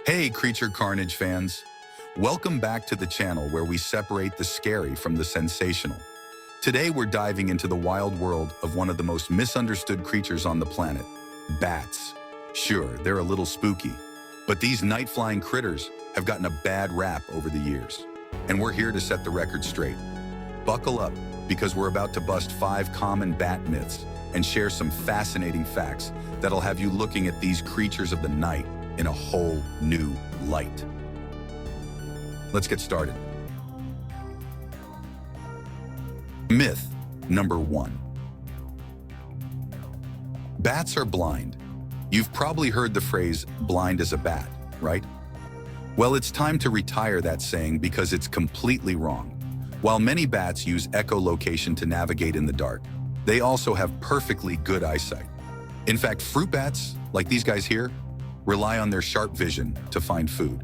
Hey, Creature Carnage fans! Welcome back to the channel where we separate the scary from the sensational. Today we're diving into the wild world of one of the most misunderstood creatures on the planet, bats. Sure, they're a little spooky, but these night-flying critters have gotten a bad rap over the years. And we're here to set the record straight. Buckle up, because we're about to bust 5 common bat myths and share some fascinating facts that'll have you looking at these creatures of the night in a whole new light. Let's get started. Myth number 1. Bats are blind. You've probably heard the phrase, blind as a bat, right? Well, it's time to retire that saying because it's completely wrong. While many bats use echolocation to navigate in the dark, they also have perfectly good eyesight. In fact, fruit bats, like these guys here, rely on their sharp vision to find food.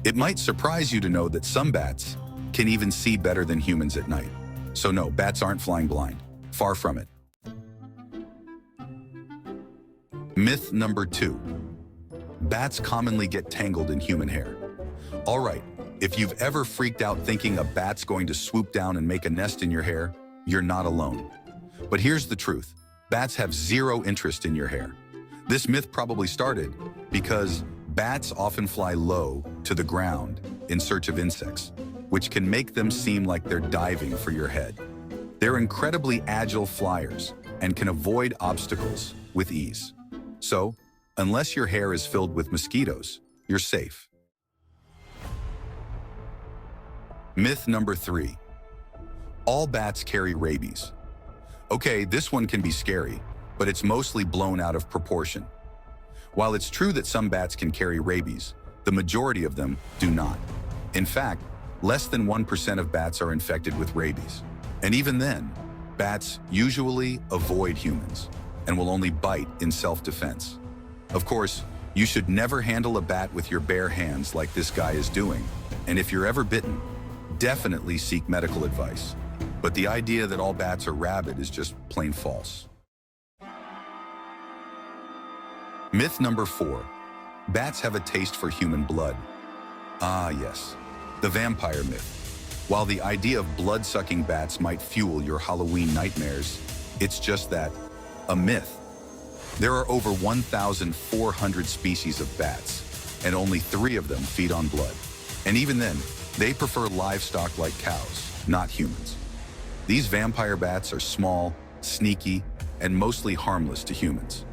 It might surprise you to know that some bats can even see better than humans at night. So no, bats aren't flying blind. Far from it. Myth number 2. Bats commonly get tangled in human hair. All right, if you've ever freaked out thinking a bat's going to swoop down and make a nest in your hair, you're not alone. But here's the truth. Bats have zero interest in your hair. This myth probably started because bats often fly low to the ground in search of insects, which can make them seem like they're diving for your head. They're incredibly agile flyers and can avoid obstacles with ease. So, unless your hair is filled with mosquitoes, you're safe. Myth number 3. All bats carry rabies. Okay, this one can be scary, but it's mostly blown out of proportion. While it's true that some bats can carry rabies, the majority of them do not. In fact, less than 1% of bats are infected with rabies. And even then, bats usually avoid humans and will only bite in self-defense. Of course, you should never handle a bat with your bare hands like this guy is doing. And if you're ever bitten, definitely seek medical advice. But the idea that all bats are rabid is just plain false. Myth number 4. Bats have a taste for human blood. Ah, yes, the vampire myth. While the idea of blood-sucking bats might fuel your Halloween nightmares, it's just that, a myth. There are over 1,400 species of bats, and only 3 of them feed on blood. And even then, they prefer livestock like cows, not humans. These vampire bats are small, sneaky, and mostly harmless to humans.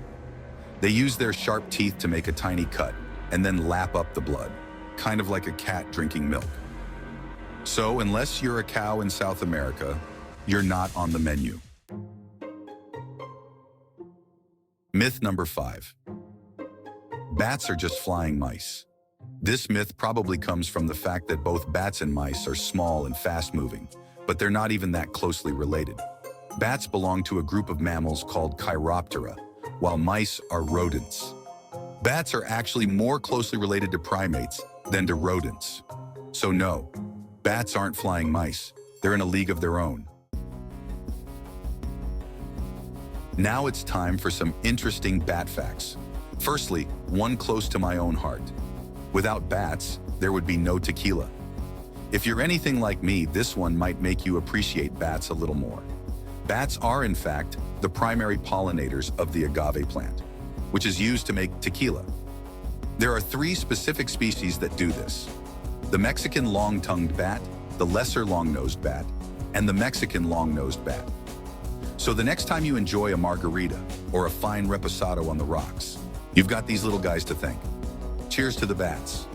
They use their sharp teeth to make a tiny cut and then lap up the blood, kind of like a cat drinking milk. So unless you're a cow in South America, you're not on the menu. Myth number 5. Bats are just flying mice. This myth probably comes from the fact that both bats and mice are small and fast-moving, but they're not even that closely related. Bats belong to a group of mammals called Chiroptera, while mice are rodents. Bats are actually more closely related to primates than to rodents. So no, bats aren't flying mice. They're in a league of their own. Now it's time for some interesting bat facts. Firstly, one close to my own heart. Without bats, there would be no tequila. If you're anything like me, this one might make you appreciate bats a little more. Bats are, in fact, the primary pollinators of the agave plant, which is used to make tequila. There are 3 specific species that do this: the Mexican long-tongued bat, the lesser long-nosed bat, and the Mexican long-nosed bat. So the next time you enjoy a margarita or a fine reposado on the rocks, you've got these little guys to thank. Cheers to the bats.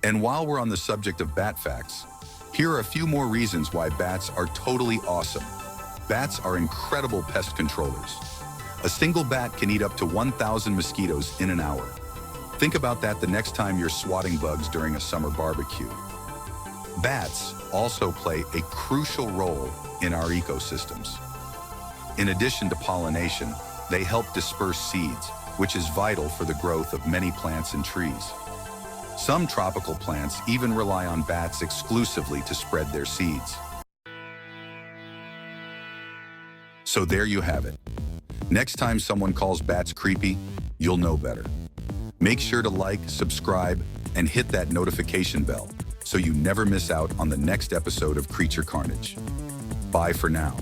And while we're on the subject of bat facts, here are a few more reasons why bats are totally awesome. Bats are incredible pest controllers. A single bat can eat up to 1,000 mosquitoes in an hour. Think about that the next time you're swatting bugs during a summer barbecue. Bats also play a crucial role in our ecosystems. In addition to pollination, they help disperse seeds, which is vital for the growth of many plants and trees. Some tropical plants even rely on bats exclusively to spread their seeds. So there you have it. Next time someone calls bats creepy, you'll know better. Make sure to like, subscribe, and hit that notification bell so you never miss out on the next episode of Creature Carnage. Bye for now.